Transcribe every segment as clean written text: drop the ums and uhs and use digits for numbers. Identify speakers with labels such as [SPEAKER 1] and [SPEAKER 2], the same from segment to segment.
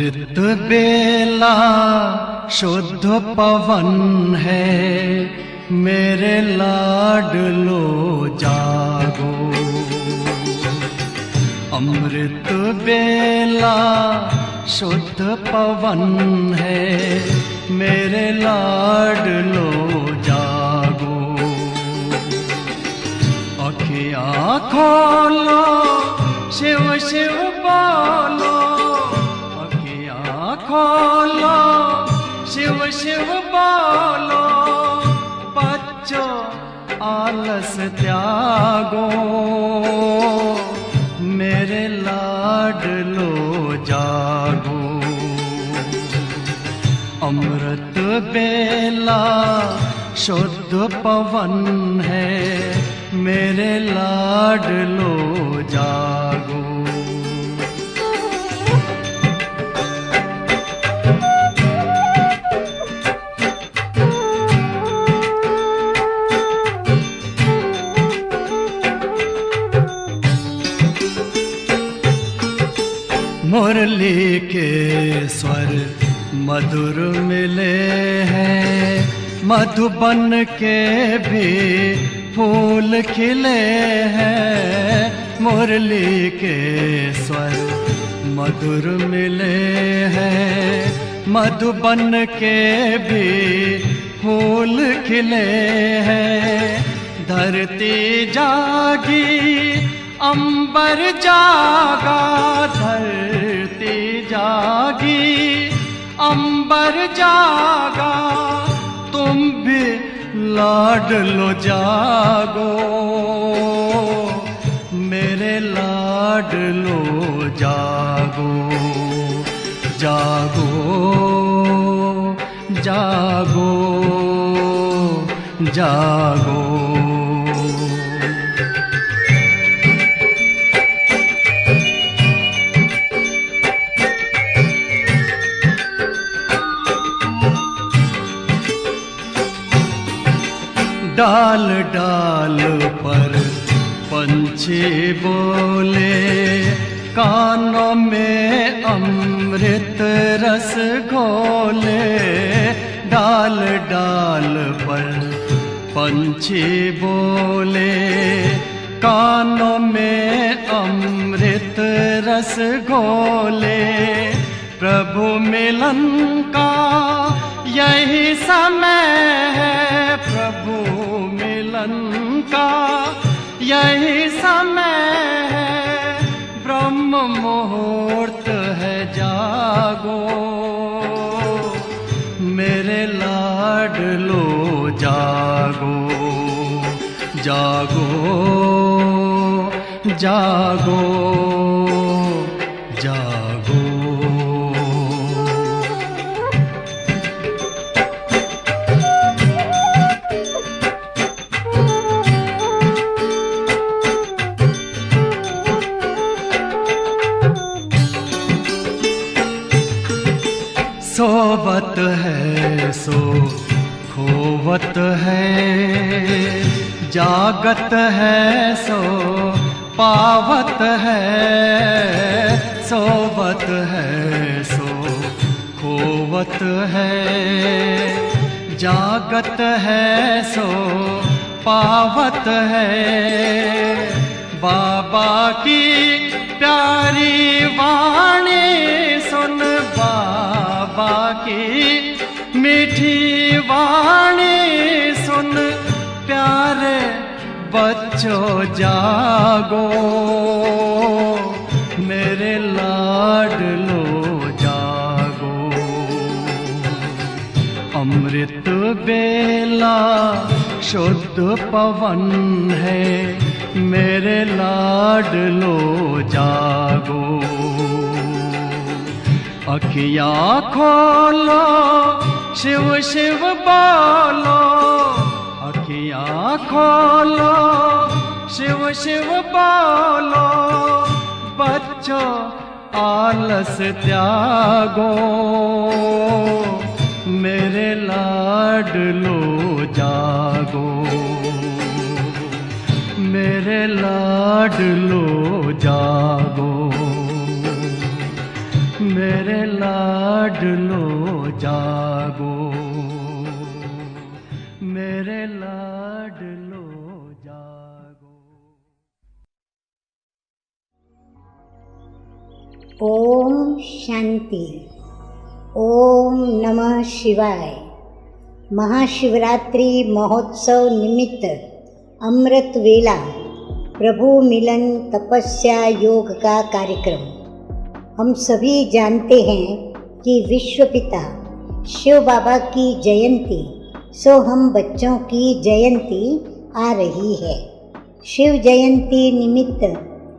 [SPEAKER 1] अमृत बेला शुद्ध पवन है, मेरे लाडलो जागो। अमृत बेला शुद्ध पवन है, मेरे लाडलो जागो। अखियाँ खोलो, शिव शिव बोलो, अखियाँ खोलो, शिव शिव बोलो। बच्चों आलस त्यागो, मेरे लाडलो जागो। अमृत बेला शुद्ध पवन है, मेरे लाडलो जागो। मुरली के स्वर मधुर मिले हैं, मधुबन के भी फूल खिले हैं। मुरली के स्वर मधुर मिले हैं, मधुबन के भी फूल खिले हैं। धरती जागी, अंबर जागा, धरती जागी, अंबर जागा। तुम भी लाडलो जागो, मेरे लाडलो जागो। जागो जागो जागो। डाल डाल पर पंछी बोले, कानों में अमृत रस घोले। डाल डाल पर पंछी बोले, कानों में अमृत रस घोले। प्रभु मिलन का यही समय है, प्रभु मिलन का यही समय है। ब्रह्म मुहूर्त है, जागो, मेरे लाडलो जागो। जागो जागो जागो। सोवत है सो खोवत है, जागत है सो पावत है। सोवत है सो खोवत है, जागत है सो पावत है। बाबा की प्यारी वाणी सुन, बाबा की मीठी वाणी सुन। प्यारे बच्चों जागो, मेरे लाडलो जागो। अमृत बेला शुद्ध पवन है, मेरे लाडलो जागो। अखियाँ खोलो, शिव शिव बोलो, अखियाँ खोलो, शिव शिव बोलो। बच्चों आलस त्यागो, मेरे लाडलो जागो। मेरे लाडलो जागो, मेरे लाडलो लाडलो जागो, मेरे लाडलो जागो।
[SPEAKER 2] ओम शांति। ओम नमः शिवाय। महाशिवरात्रि महोत्सव निमित्त अमृत वेला प्रभु मिलन तपस्या योग का कार्यक्रम। हम सभी जानते हैं कि विश्व पिता शिव बाबा की जयंती सो हम बच्चों की जयंती आ रही है। शिव जयंती निमित्त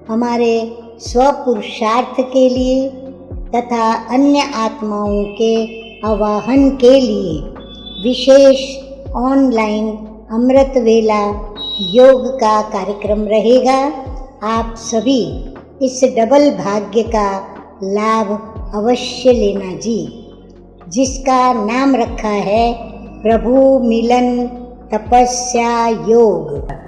[SPEAKER 2] हमारे स्वपुरुषार्थ के लिए तथा अन्य आत्माओं के आवाहन के लिए विशेष ऑनलाइन अमृत वेला योग का कार्यक्रम रहेगा। आप सभी इस डबल भाग्य का लाभ अवश्य लेना जी, जिसका नाम रखा है प्रभु मिलन तपस्या योग।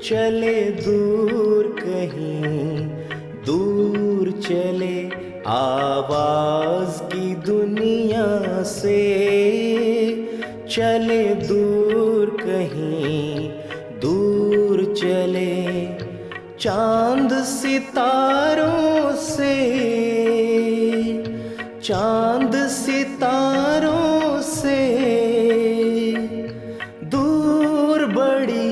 [SPEAKER 3] चले दूर कहीं दूर चले आवाज की दुनिया से, चले दूर कहीं दूर चले चाँद सितारों से, चांद सितारों से दूर, बड़ी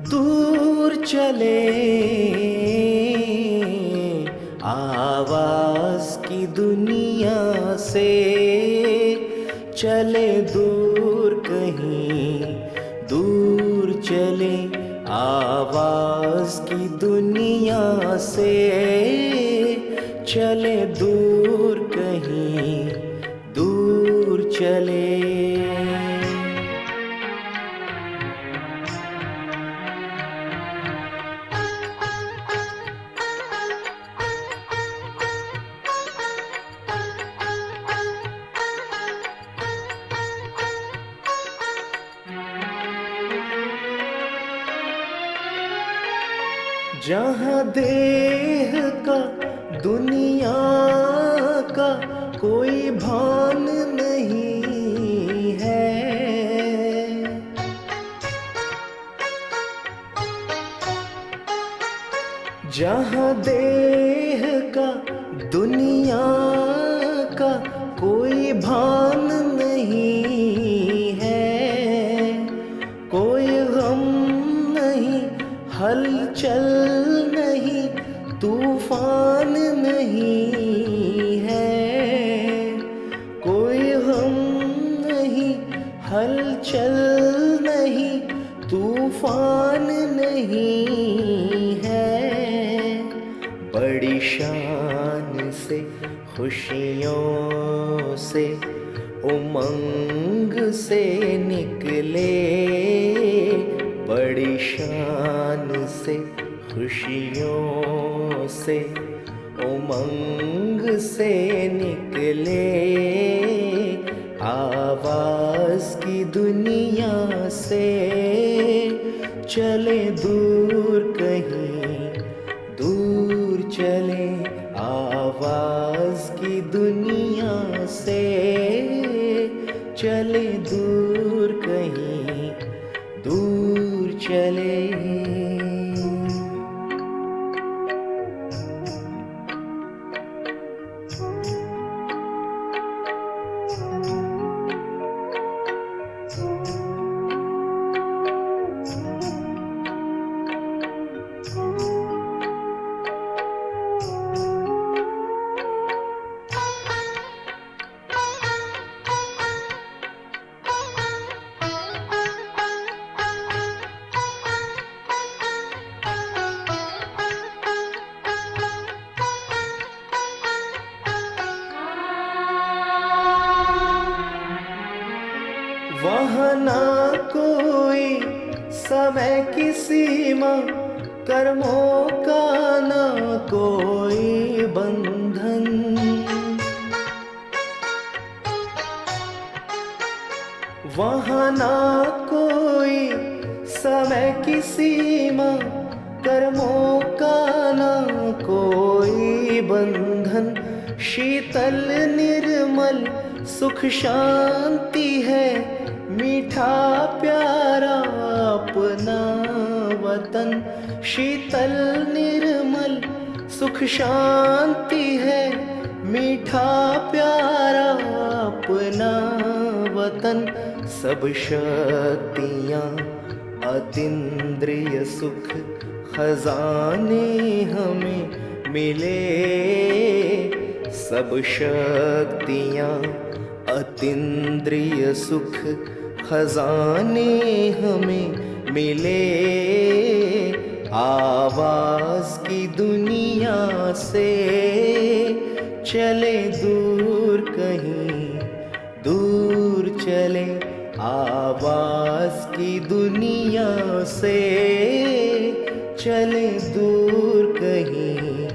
[SPEAKER 3] दूर चले, आवाज की दुनिया से चले दूर, कहीं दूर चले, आवाज की दुनिया से चले दूर, कहीं दूर चले। जहाँ देह का दुनिया का कोई भान नहीं है, जहाँ देह का दुनिया का कोई भान नहीं है, कोई गम नहीं, हलचल नहीं, तूफान नहीं है, कोई गम नहीं, हलचल नहीं, तूफान नहीं है। बड़ी शान से, खुशियों से, उमंग से निकले, बड़ी शान से, खुशियों से, उमंग से निकले, आवाज की दुनिया से चले दूर, कहीं दूर चले, आवाज की दुनिया से चले दूर, कहीं दूर चले। वहाँ ना कोई समय की सीमा, कर्मों का ना कोई बंधन, वहाँ ना कोई समय की सीमा, कर्मों का ना कोई बंधन, शीतल निर्मल सुख शांति है, मीठा प्यारा अपना वतन, शीतल निर्मल सुख शांति है, मीठा प्यारा अपना वतन, सब शक्तियाँ अतीन्द्रिय सुख खजाने हमें मिले, सब शक्तियाँ अतीन्द्रिय सुख खजाने हमें मिले, आवाज की दुनिया से चले दूर, कहीं दूर चले, आवाज की दुनिया से चले दूर, कहीं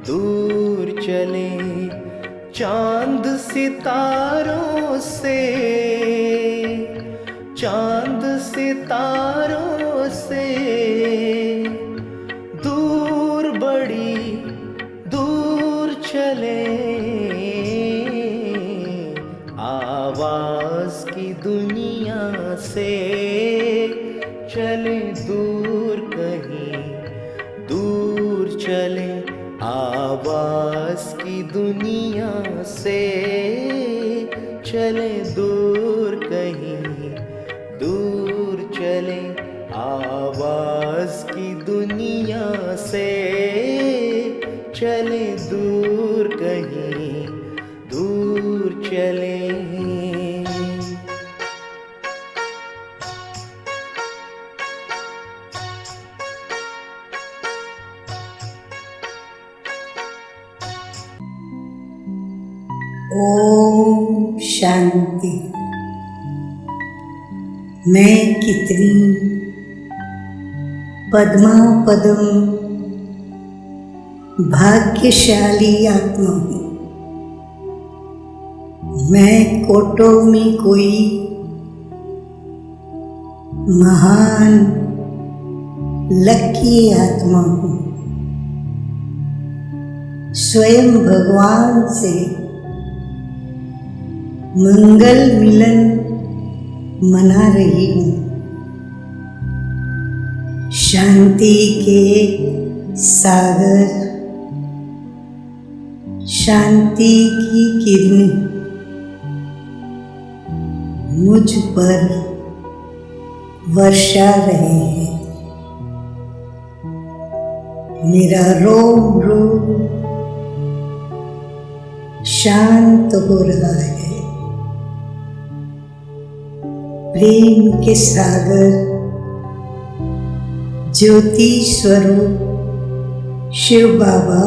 [SPEAKER 3] दूर चले, चांद सितारों से, चांद सितारों से दूर, बड़ी दूर चले, आवाज की दुनिया से चले दूर, कहीं दूर दुनिया से चले दूर कहीं दूर चले, आवाज की दुनिया से चले दूर कहीं दूर चले।
[SPEAKER 2] ओम शांति। मैं कितनी पद्मा पदम भाग्यशाली आत्मा हूँ। मैं कोटों में कोई महान लकी आत्मा हूँ। स्वयं भगवान से मंगल मिलन मना रही हूँ। शांति के सागर, शांति की किरणें मुझ पर वर्षा रहे हैं। मेरा रोम रोम शांत हो रहा है। प्रेम के सागर, ज्योति स्वरूप शिव बाबा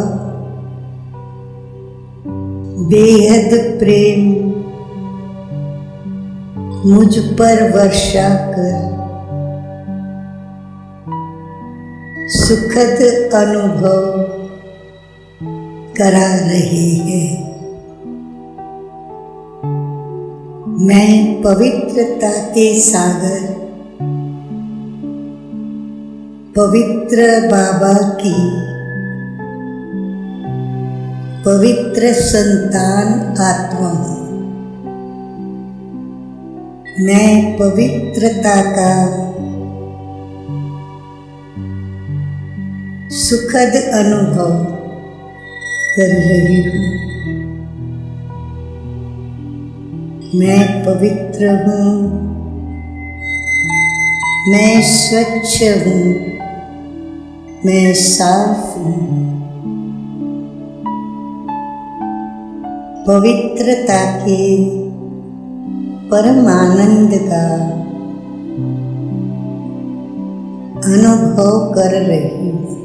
[SPEAKER 2] बेहद प्रेम मुझ पर वर्षा कर सुखद अनुभव करा रहे हैं। मैं पवित्रता के सागर, पवित्र बाबा की पवित्र संतान आत्मा हूँ। मैं पवित्रता का सुखद अनुभव कर रही हूँ। मैं पवित्र हूँ, मैं स्वच्छ हूँ, मैं साफ हूँ। पवित्रता के परम आनंद का अनुभव कर रही हूँ।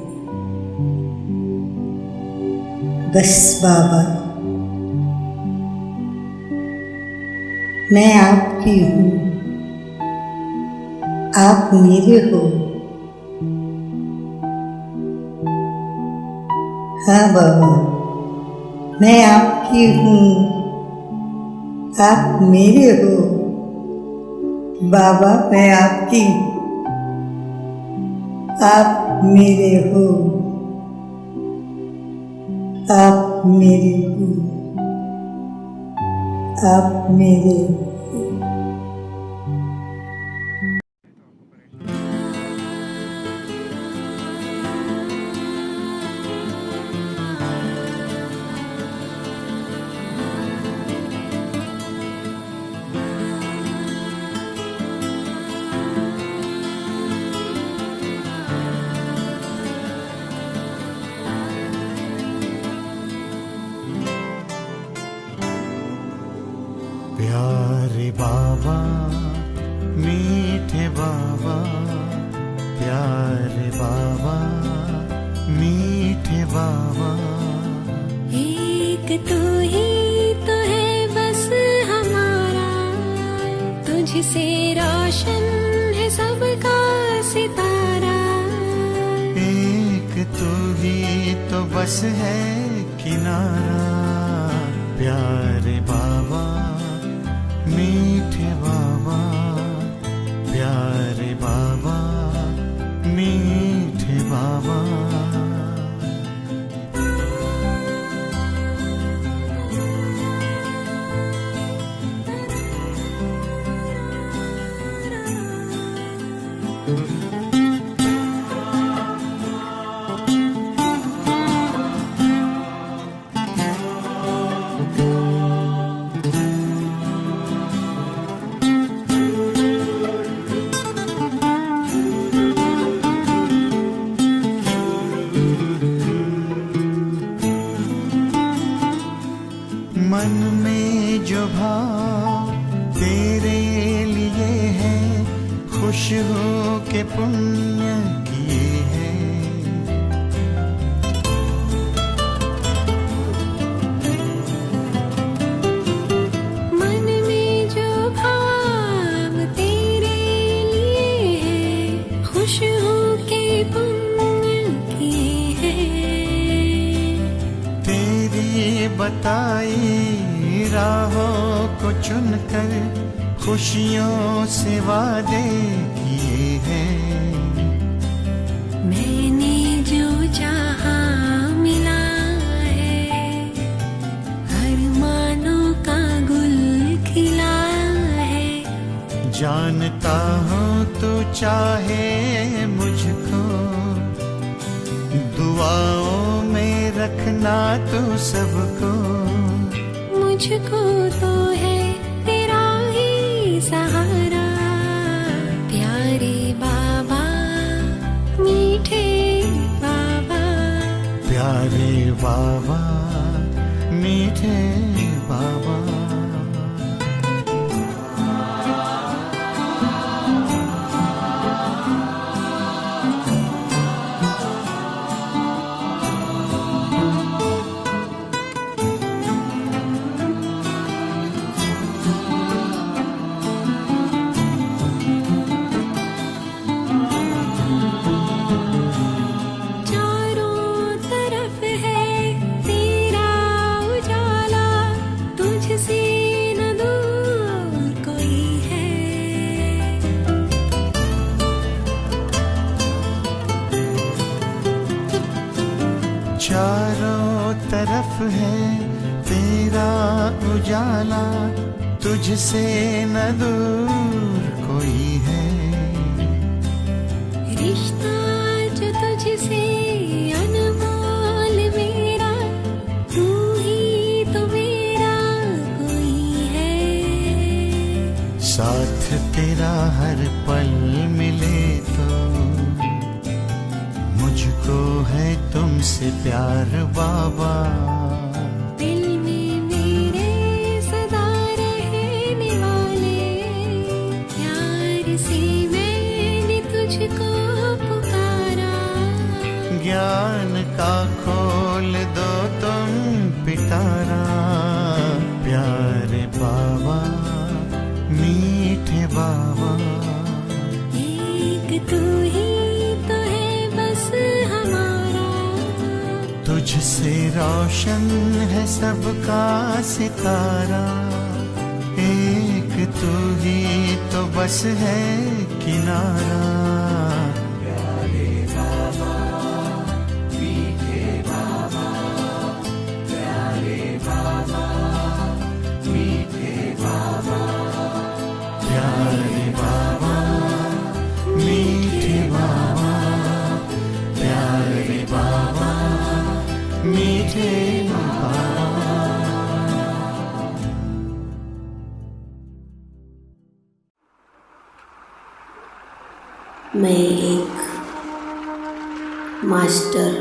[SPEAKER 2] बस बाबा, मैं आपकी हूँ, आप मेरे हो। हाँ बाबा, मैं आपकी हूँ, आप मेरे हो। बाबा, मैं आपकी हूँ, आप मेरे हो, आप मेरे हो, आप मेरे हो।
[SPEAKER 4] प्यारे बाबा, मीठे बाबा, प्यारे बाबा, मीठे बाबा।
[SPEAKER 5] एक तू ही तो है बस हमारा, तुझसे रोशन है सबका सितारा।
[SPEAKER 4] एक तू ही तो बस है किनारा, प्यारे बाबा, मीठे बाबा, प्यारे बाबा, मीठे बाबा। मन में जो भाव तेरे लिए है, खुश हो के पुण्य किए हैं।
[SPEAKER 5] मन में जो भाव तेरे लिए है, खुश हो के पुण्य किए हैं।
[SPEAKER 4] तेरी बताई राहों को चुनकर खुशियों से वादे किए हैं।
[SPEAKER 5] मैंने जो चाहा मिला है, अरमानों का गुल खिला है।
[SPEAKER 4] जानता हूँ तू चाहे मुझको, दुआओं में रखना तू सबको।
[SPEAKER 5] मुझको तो है तेरा ही सहारा, प्यारे बाबा मीठे बाबा।
[SPEAKER 4] प्यारे बाबा मीठे बाबा। चारों तरफ है तेरा उजाला, तुझसे न दूर कोई है।
[SPEAKER 5] रिश्ता जो तुझसे अनमोल मेरा, तू ही तो मेरा कोई है।
[SPEAKER 4] साथ तेरा हर पल मिले तो मुझको है तुमसे प्यार बाबा।
[SPEAKER 5] दिल में मेरे सदा रहने वाले, प्यार से मैंने तुझको पुकारा।
[SPEAKER 4] ज्ञान का खोल दो तुम पिटारा, प्यारे बाबा मीठे बाबा।
[SPEAKER 5] एक तू ही तो है बस हमारा,
[SPEAKER 4] तुझसे रोशन है सबका सितारा। एक तू ही तो बस है किनारा। प्यारे बाबा मीठे बाबा, प्यारे बाबा मीठे बाबा, प्यारे बाबा मीठे बाबा, प्यारे बाबा मीठे बाबा।
[SPEAKER 6] मैं एक मास्टर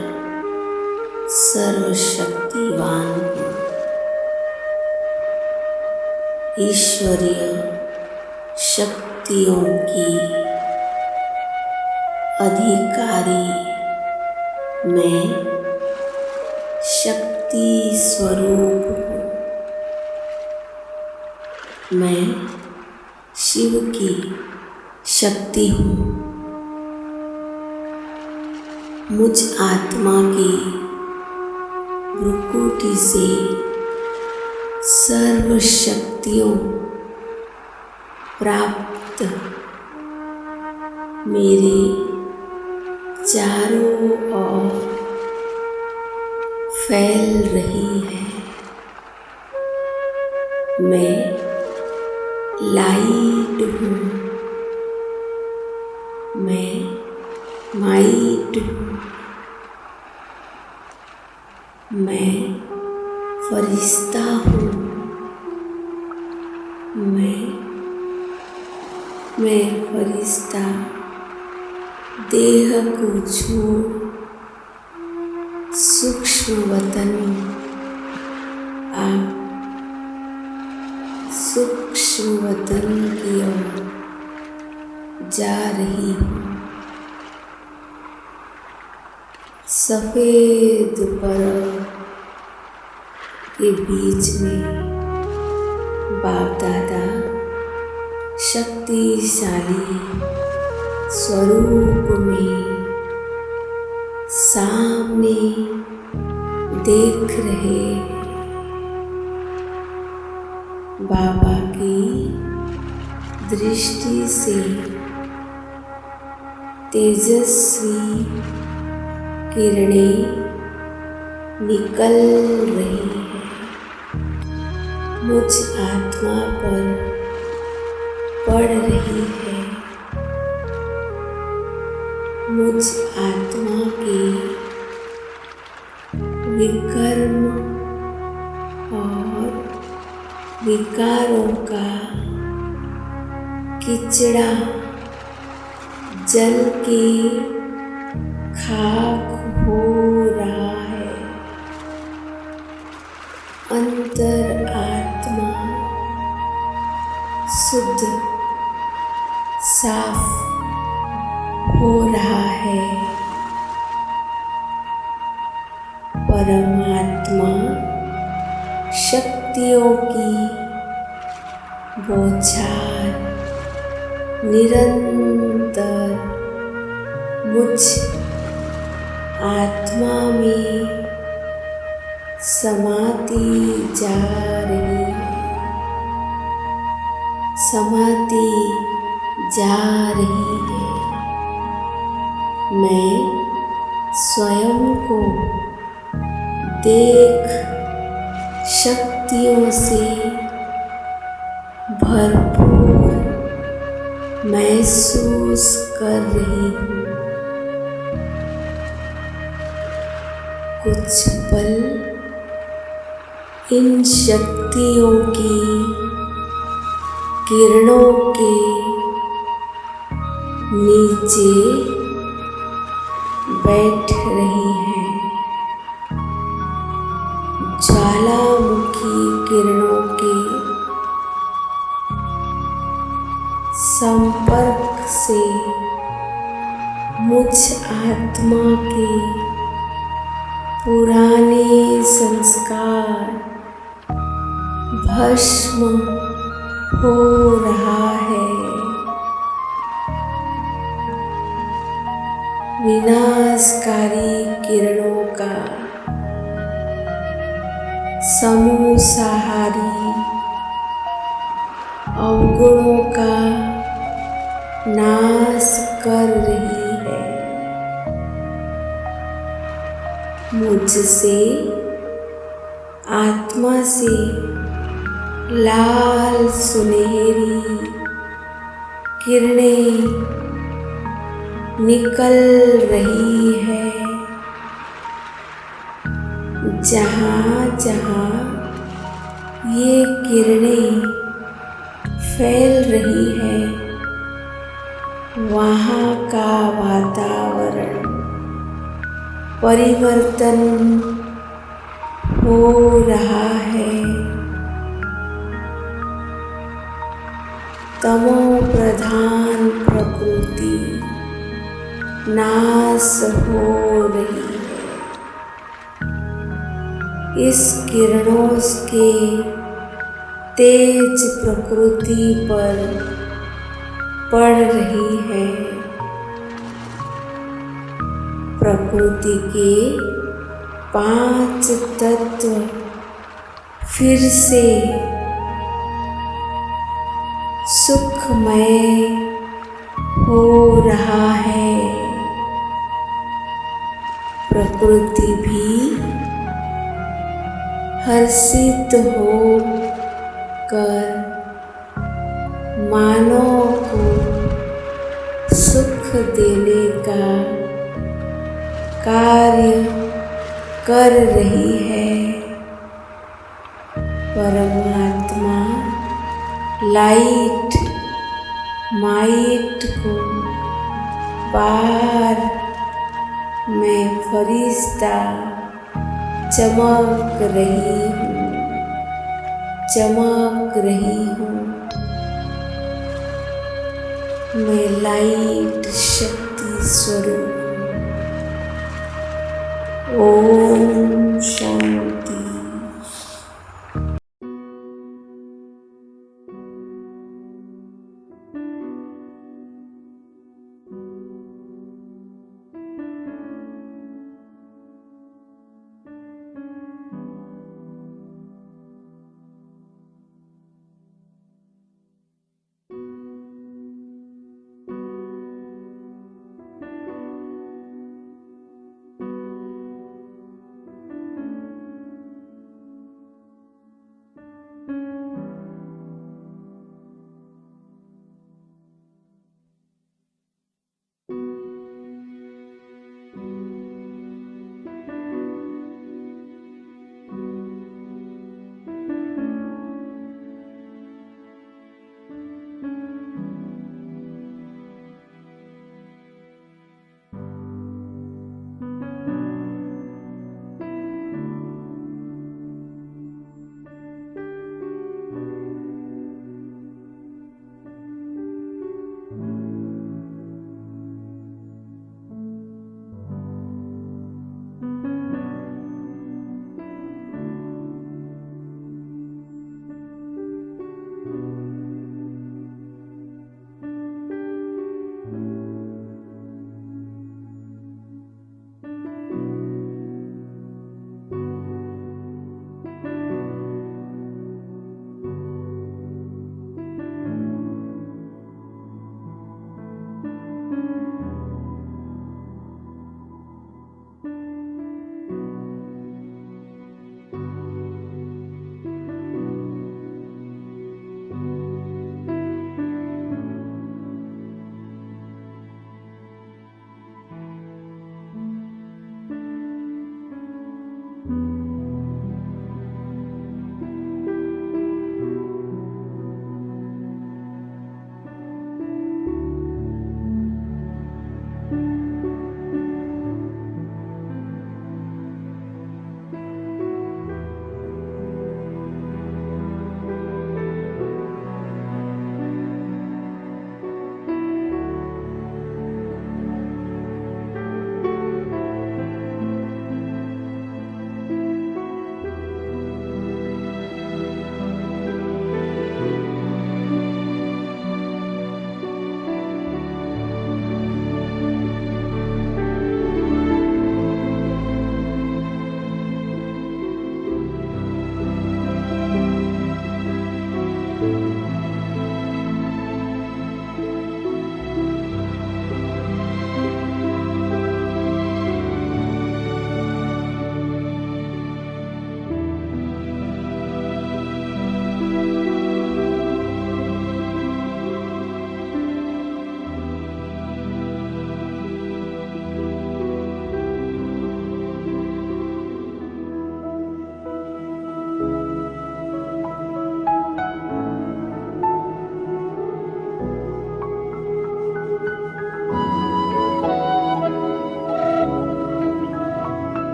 [SPEAKER 6] सर्वशक्तिवान हूँ, ईश्वरीय शक्तियों की अधिकारी। मैं शक्ति स्वरूप हूँ। मैं शिव की शक्ति हूँ। मुझ आत्मा की भ्रुकुटी से सर्व शक्तियों प्राप्त मेरे चारों ओर फैल रही है। मैं लाइट हूँ। मैं माइट हूँ। मैं फरिश्ता हूँ। मैं फरिश्ता देह को छोड़ सूक्ष्म वतन आ सूक्ष्म वतन की ओर जा रही हूँ। सफेद पर्वत के बीच में बाप दादा शक्तिशाली स्वरूप में सामने देख रहे हैं। बाबा की दृष्टि से तेजस्वी किरणें निकल रही हैं, मुझ आत्मा पर पड़ रही है। मुझ आत्मा के विकर्म और विकारों का किचड़ा जल के खाक हो रहा है। अंतर आत्मा शुद्ध साफ हो रहा है। परमात्मा शक्तियों की बौछार निरंतर मुझ आत्मा में समाती जा रही है, समाती जा रही है। मैं स्वयं को देख शक्तियों से भरपूर महसूस कर रही हूँ। कुछ पल इन शक्तियों की किरणों के नीचे बैठ रही हैं। ज्वालामुखी किरणों के संपर्क से मुझ आत्मा के पुराने संस्कार भस्म हो रहा है। विनाशकारी किरणों का समूह सहारी अवगुणों का नाश कर रही है। मुझसे आत्मा से लाल सुनहरी किरणें निकल रही है। जहाँ जहाँ ये किरणें फैल रही है, वहाँ का वातावरण परिवर्तन हो रहा है। तमो प्रधान प्रकृति नाश हो रही है। इस किरणों के तेज प्रकृति पर पड़ रही है। प्रकृति के 5 तत्व फिर से सुखमय हो रहा है। प्रकृति भी हर्षित हो कर मानव को सुख देने का कार्य कर रही है। परमात्मा लाइट माइट को पार में फरिश्ता चमक रही हूँ। चमक रही हूँ। मैं लाइट शक्ति स्वरूप। ओम शांति।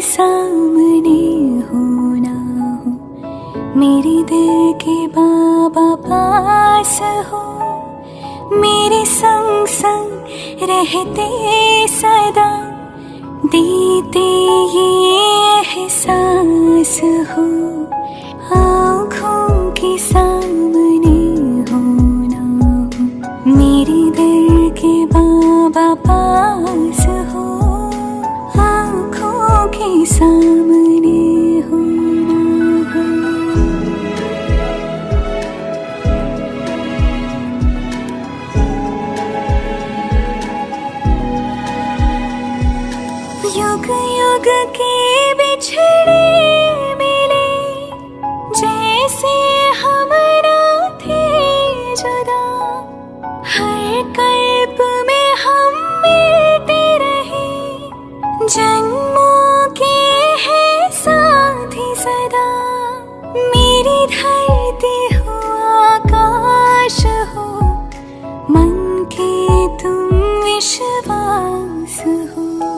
[SPEAKER 5] सामने हो ना हो, मेरे दिल के बाबा पास हो, मेरे संग संग रहते सदा, देते ये एहसास हो। आँखों के सामने हो ना हो, मेरे दिल के बाबा पास हो, आँखों के सामने हो ना हो। युग युग के बिछड़े मिले, जैसे हमरा थे जुदा, हर कल्प में हम मिलते रहे, जन्मों के है साथ ही सदा। मेरी धरती हो आकाश हो, मन के तुम विश्वास हो।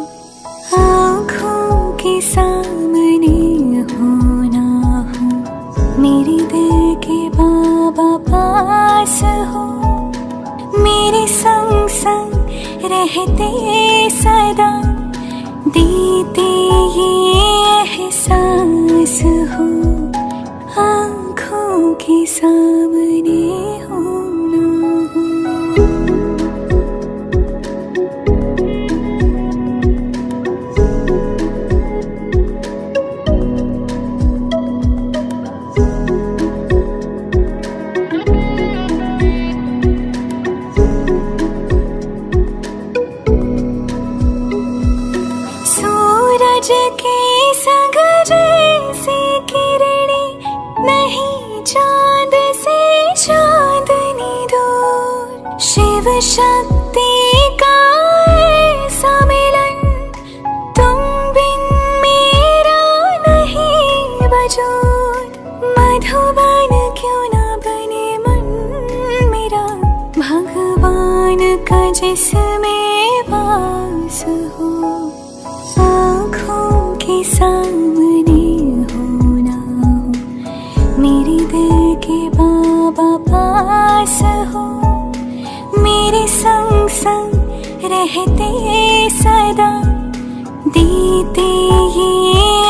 [SPEAKER 5] सदा देते ये एहसास हो, आँखों के सामने हो ना हो। सूरज के संग जैसी किरणें, नहीं चांद से चांदनी दूर। शिव शक्ति का ऐसा मिलन, तुम बिन मेरा नहीं वजूद। मधुबन क्यों ना बने मन मेरा, भगवान का जिसमें वास हो, आँखों के सामने हो ना हो। मेरे दिल के बाबा पास हो, मेरे संग संग रहते सदा देते ये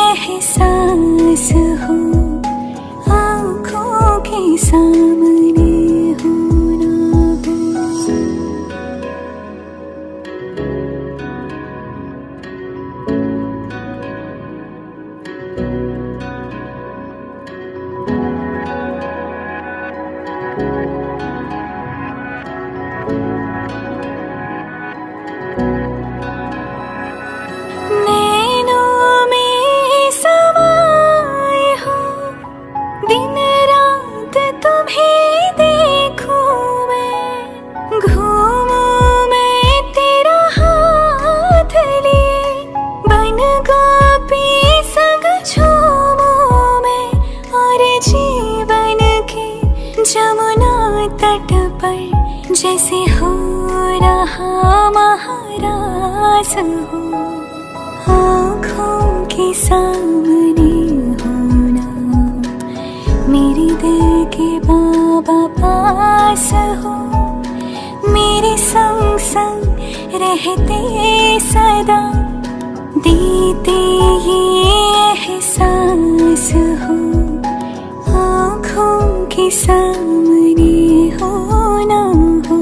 [SPEAKER 5] एहसास हो, आँखों के सामने हो ना हो। नैनों में समाए हो, दिन रात तुम्हें देखूं मैं। घूमूं मैं तेरा हाथ लिए, बन गोपी संग झूमूं मैं। और जीवन के जमुना तट पर जैसे हो रहा महारास हो, आँखों के सामने हो ना हो। मेरे दिल के बाबा पास हो, मेरे संग संग रहते सदा देते ये एहसास हो, आँखों के सामने हो ना हो।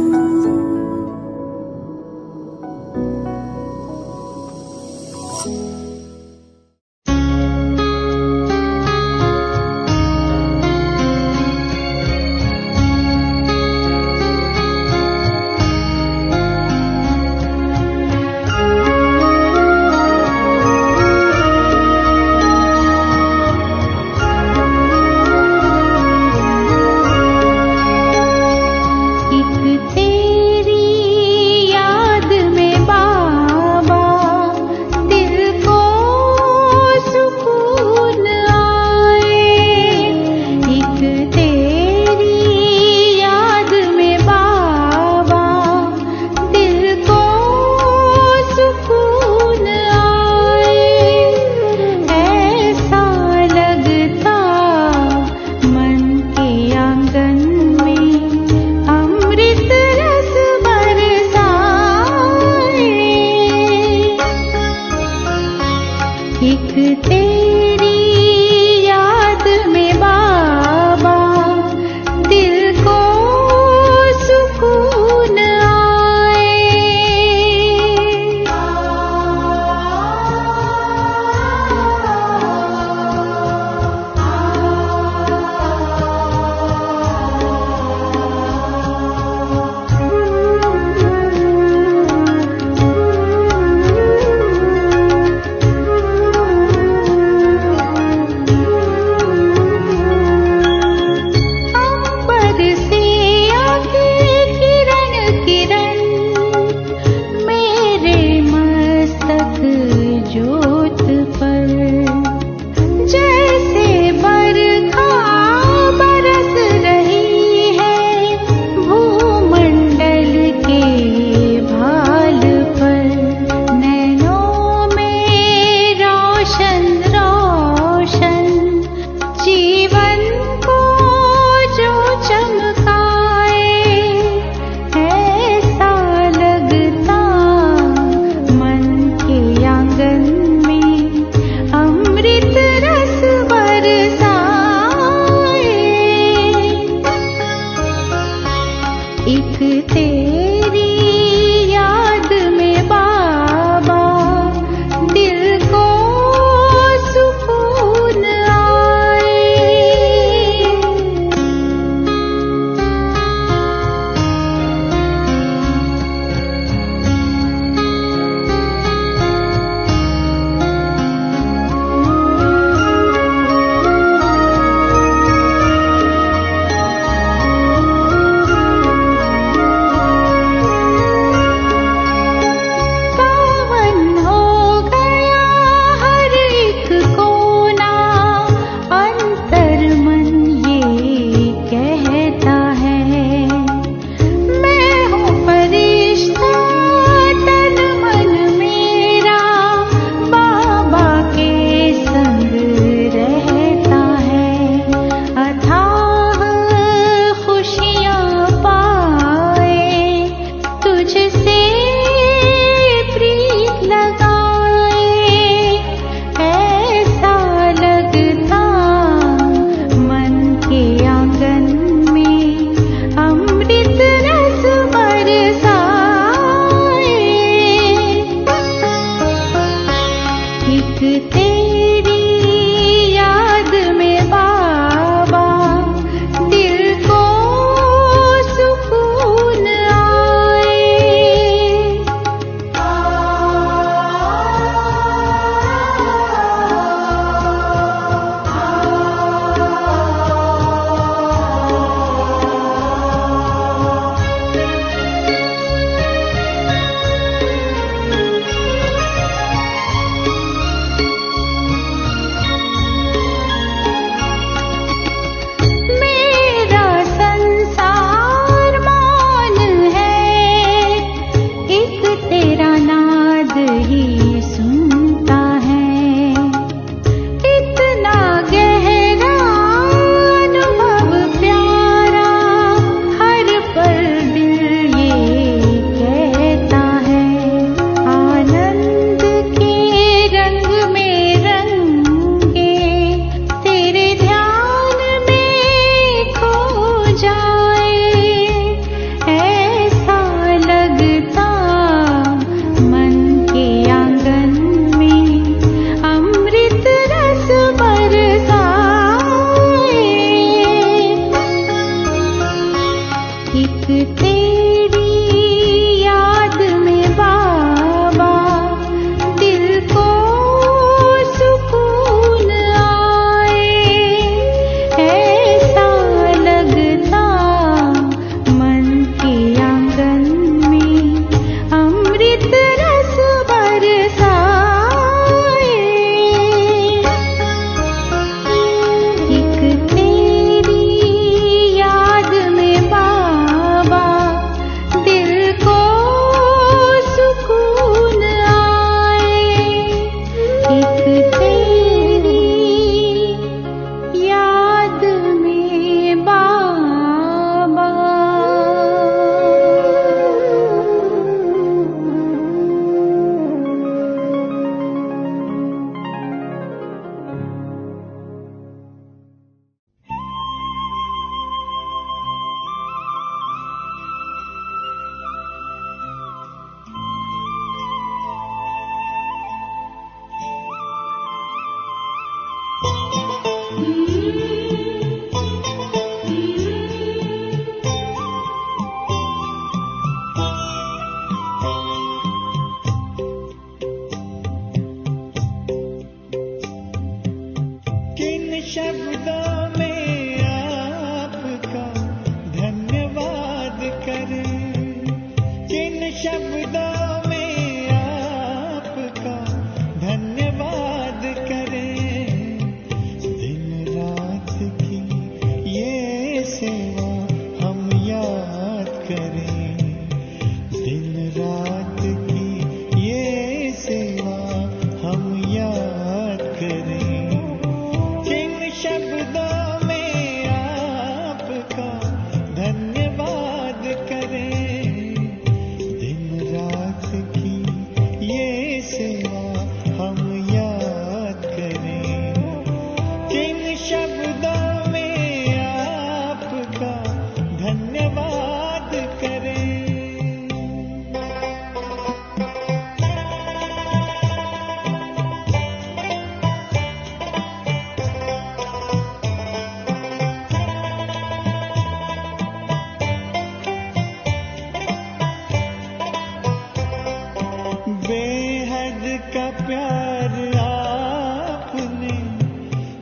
[SPEAKER 1] का प्यार आपने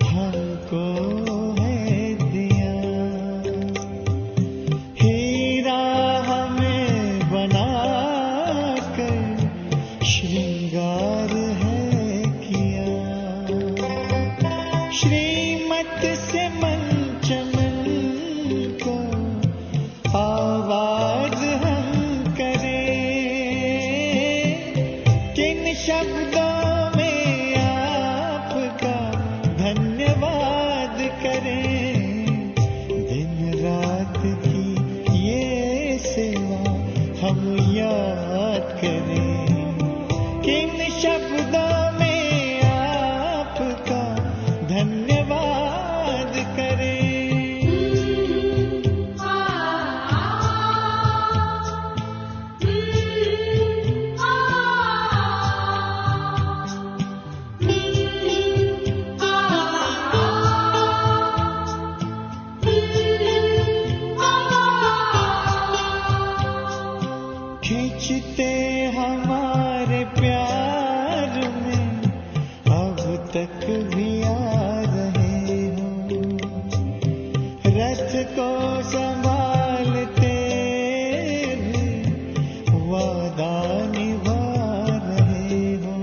[SPEAKER 1] हमको है दिया, हीरा हमें बना कर श्रृंगार है किया। श्रीमत से मन चमन को आवाज हम करें, किन शब्दों में आपका धन्यवाद करें। दिन रात की ये सेवा हम याद करें, किन शब्दों में आपका धन्यवाद करें। खींचते हमारे प्यार में अब तक भी आ रहे हो, रथ को संभालते भी वादा निभा रहे हो।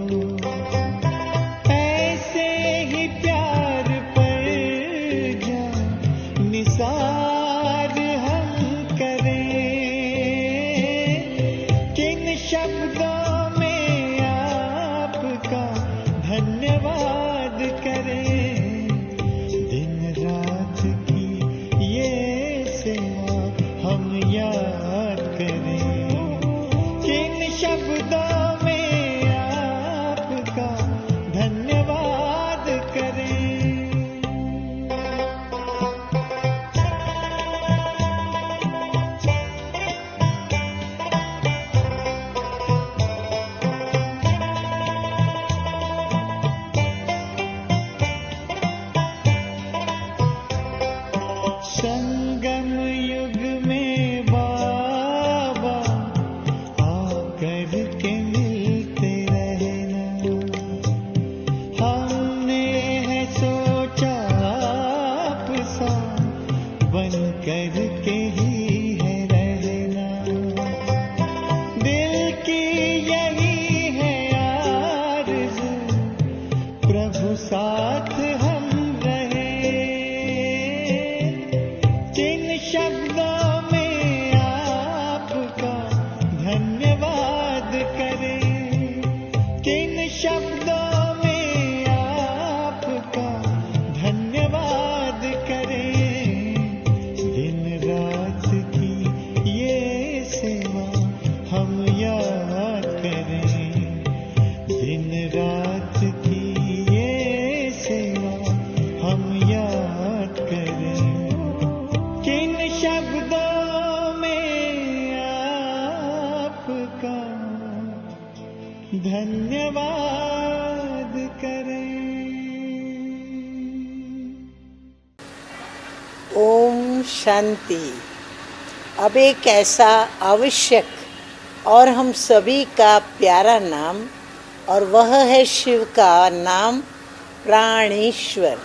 [SPEAKER 1] ऐसे ही प्यार पर जान निसार हम करें, किन शब्दों में आपका धन्यवाद करें। दिन रात की ये सेवा हम याद करें, किन शब्दों में आपका धन्यवाद करें। संगम युग में बाबा आकर के मिलते रहना, हमने है सोचा आप सा बन कर के ही है रहना। दिल की यही है आरज़ू, प्रभु साथ हम रहे, किन शब्दों में आपका धन्यवाद करें, किन शब्दों में आपका धन्यवाद करें। दिन रात की ये सेवा हम याद करें, दिन रात की ये सेवा हम याद करें, किन शब्दों में आपका धन्यवाद करें।
[SPEAKER 7] ओम शांति। अब एक ऐसा आवश्यक और हम सभी का प्यारा नाम, और वह है शिव का नाम प्राणेश्वर।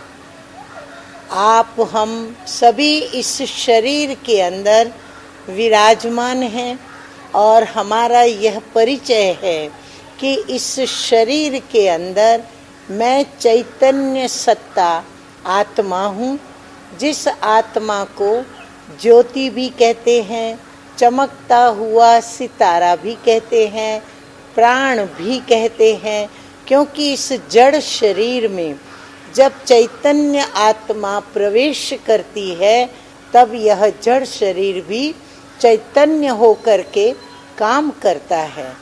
[SPEAKER 7] आप हम सभी इस शरीर के अंदर विराजमान हैं, और हमारा यह परिचय है कि इस शरीर के अंदर मैं चैतन्य सत्ता आत्मा हूँ, जिस आत्मा को ज्योति भी कहते हैं, चमकता हुआ सितारा भी कहते हैं, प्राण भी कहते हैं, क्योंकि इस जड़ शरीर में जब चैतन्य आत्मा प्रवेश करती है तब यह जड़ शरीर भी चैतन्य होकर के काम करता है।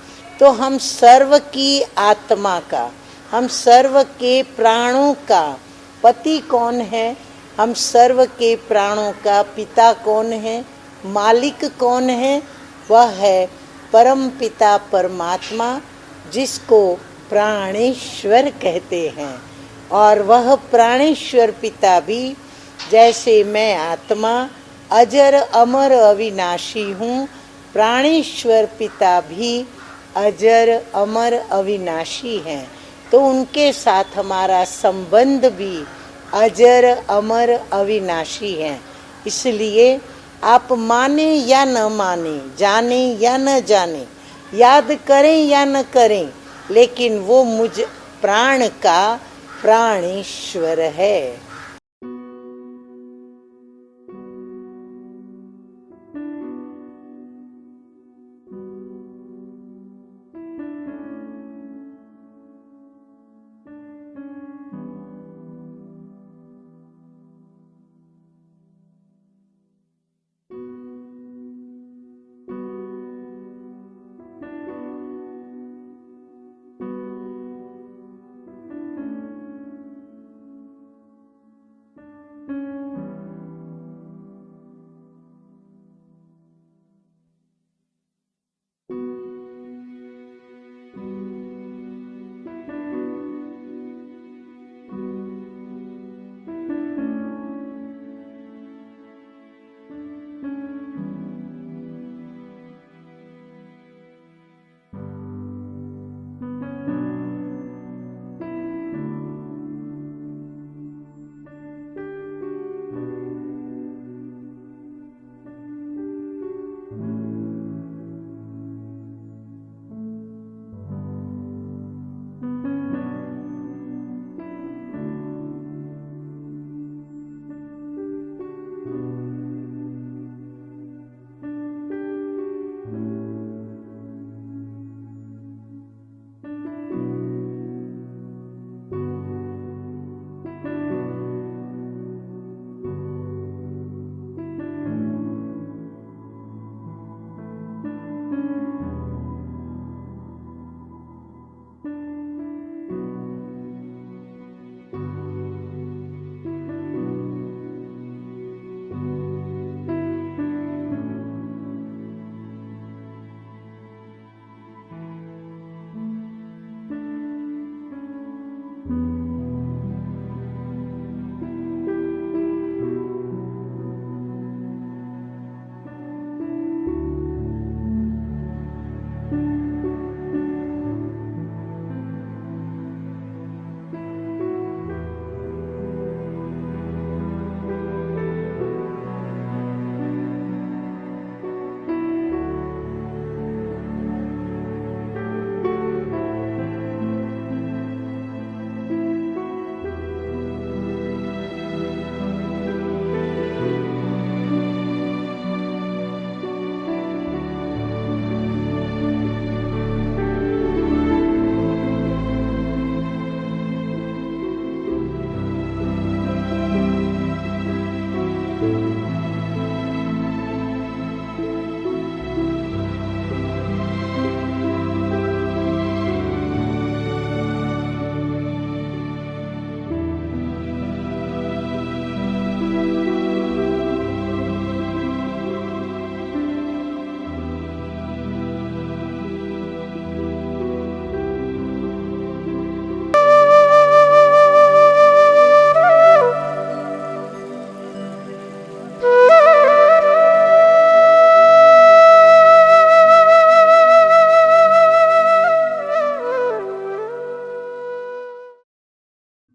[SPEAKER 7] तो हम सर्व की आत्मा का, हम सर्व के प्राणों का पति कौन है, हम सर्व के प्राणों का पिता कौन है, मालिक कौन है, वह है परम पिता परमात्मा, जिसको प्राणेश्वर कहते हैं। और वह प्राणेश्वर पिता भी, जैसे मैं आत्मा अजर अमर अविनाशी हूँ, प्राणेश्वर पिता भी अजर अमर अविनाशी हैं, तो उनके साथ हमारा संबंध भी अजर अमर अविनाशी है। इसलिए आप माने या न माने, जाने या न जाने, याद करें या न करें, लेकिन वो मुझ प्राण का प्राणेश्वर है।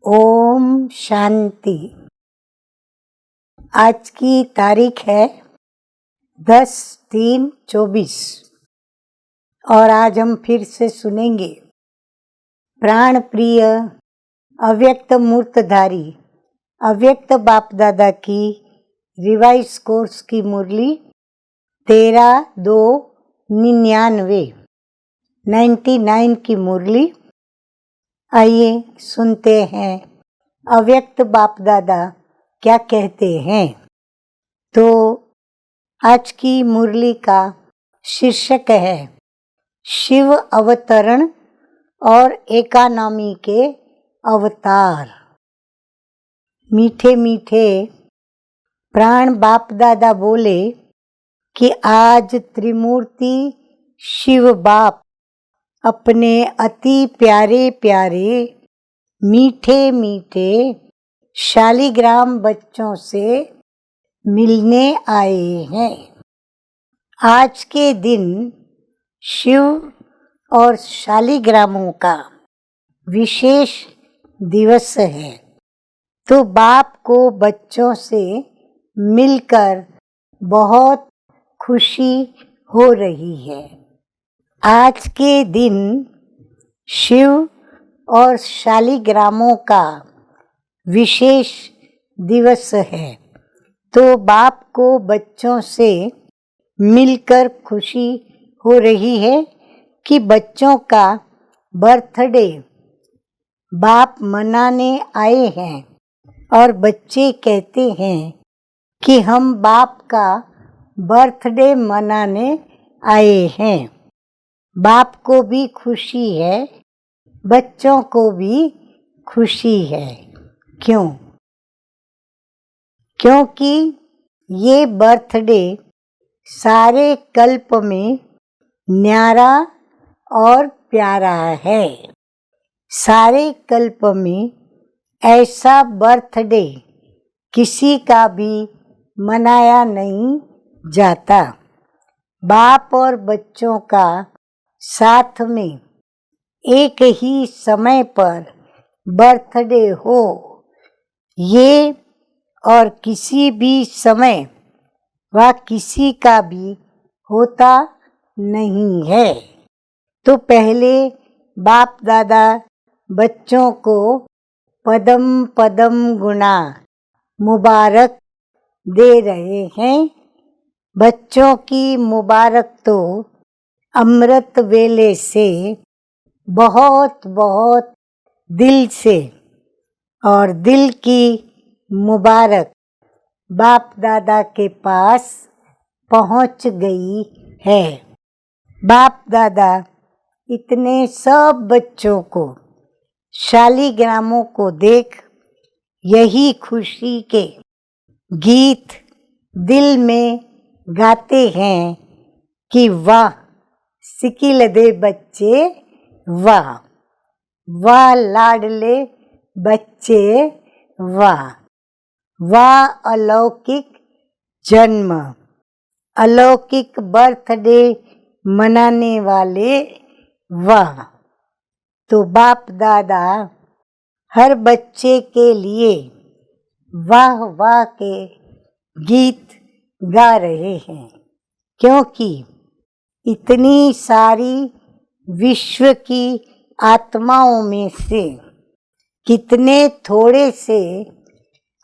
[SPEAKER 2] ओम शांति। आज की तारीख है 10/3/24 और आज हम फिर से सुनेंगे प्राण प्रिय अव्यक्त मूर्तधारी अव्यक्त बाप दादा की रिवाइज कोर्स की मुरली 13/2/99 की मुरली। आइए सुनते हैं अव्यक्त बाप दादा क्या कहते हैं। तो आज की मुरली का शीर्षक है शिव अवतरण और एकानामी के अवतार। मीठे मीठे प्राण बाप दादा बोले कि आज त्रिमूर्ति शिव बाप अपने अति प्यारे प्यारे मीठे मीठे शालिग्राम बच्चों से मिलने आए हैं। आज के दिन शिव और शालिग्रामों का विशेष दिवस है, तो बाप को बच्चों से मिलकर बहुत खुशी हो रही है। आज के दिन शिव और शालिग्रामों का विशेष दिवस है, तो बाप को बच्चों से मिलकर खुशी हो रही है कि बच्चों का बर्थडे बाप मनाने आए हैं, और बच्चे कहते हैं कि हम बाप का बर्थडे मनाने आए हैं। बाप को भी खुशी है, बच्चों को भी खुशी है। क्यों? क्योंकि ये बर्थडे सारे कल्प में न्यारा और प्यारा है। सारे कल्प में ऐसा बर्थडे किसी का भी मनाया नहीं जाता। बाप और बच्चों का साथ में एक ही समय पर बर्थडे हो, ये और किसी भी समय व किसी का भी होता नहीं है। तो पहले बाप दादा बच्चों को पदम पदम गुणा मुबारक दे रहे हैं। बच्चों की मुबारक तो अमृत वेले से बहुत बहुत दिल से, और दिल की मुबारक बाप दादा के पास पहुंच गई है। बाप दादा इतने सब बच्चों को, शालिग्रामों को देख यही खुशी के गीत दिल में गाते हैं कि वाह सिकिल दे बच्चे, वाह वाह लाडले बच्चे, वाह वाह अलौकिक जन्म, अलौकिक बर्थडे मनाने वाले, वाह। तो बाप दादा हर बच्चे के लिए वाह वाह के गीत गा रहे हैं, क्योंकि इतनी सारी विश्व की आत्माओं में से कितने थोड़े से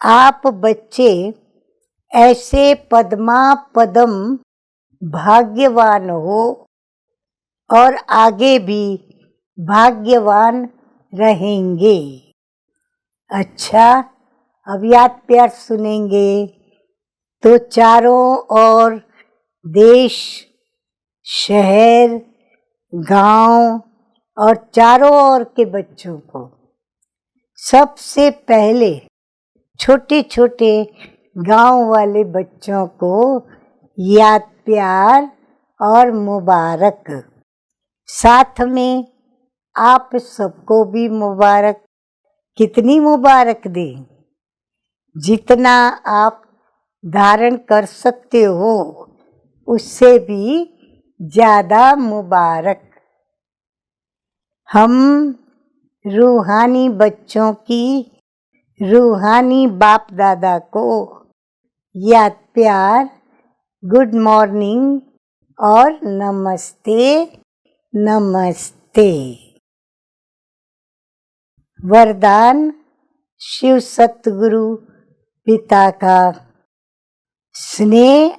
[SPEAKER 2] आप बच्चे ऐसे पद्मा पदम भाग्यवान हो, और आगे भी भाग्यवान रहेंगे। अच्छा, अब याद प्यार सुनेंगे तो चारों ओर देश, शहर, गांव और चारों ओर के बच्चों को सबसे पहले छोटे छोटे गांव वाले बच्चों को याद प्यार और मुबारक। साथ में आप सबको भी मुबारक। कितनी मुबारक दें? जितना आप धारण कर सकते हो उससे भी ज़्यादा मुबारक। हम रूहानी बच्चों की रूहानी बाप दादा को याद प्यार, गुड मॉर्निंग और नमस्ते नमस्ते। वरदान शिव सतगुरु पिता का स्नेह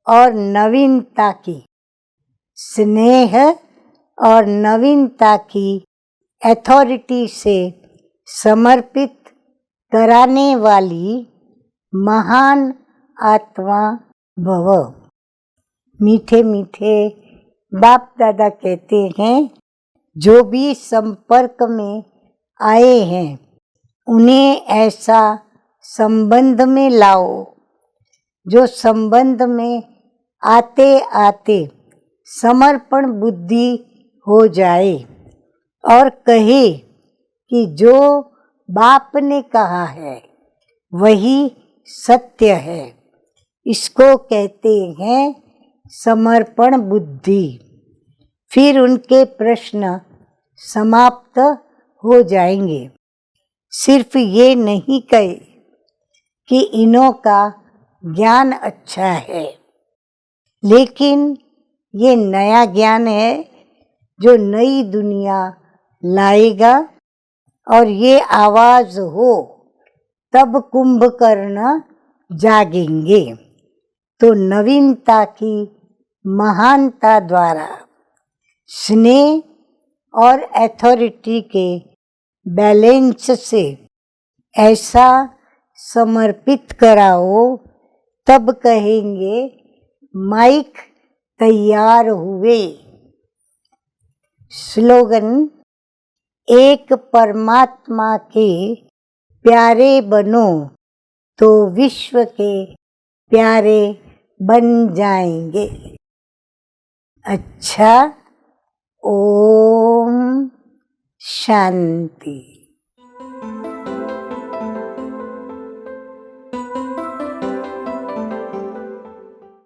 [SPEAKER 2] और नवीनता की, स्नेह और नवीनता की अथॉरिटी से समर्पित कराने वाली महान आत्मा भव। मीठे मीठे बाप दादा कहते हैं, जो भी संपर्क में आए हैं उन्हें ऐसा संबंध में लाओ जो संबंध में आते आते समर्पण बुद्धि हो जाए और कहे कि जो बाप ने कहा है वही सत्य है। इसको कहते हैं समर्पण बुद्धि। फिर उनके प्रश्न समाप्त हो जाएंगे। सिर्फ ये नहीं कहे कि इन्हों का ज्ञान अच्छा है, लेकिन ये नया ज्ञान है जो नई दुनिया लाएगा, और ये आवाज हो तब कुंभकर्ण जागेंगे। तो नवीनता की महानता द्वारा स्नेह और अथॉरिटी के बैलेंस से ऐसा समर्पित कराओ, तब कहेंगे माइक तैयार हुए। स्लोगन: एक परमात्मा के प्यारे बनो तो विश्व के प्यारे बन जाएंगे। अच्छा, ओम शांति।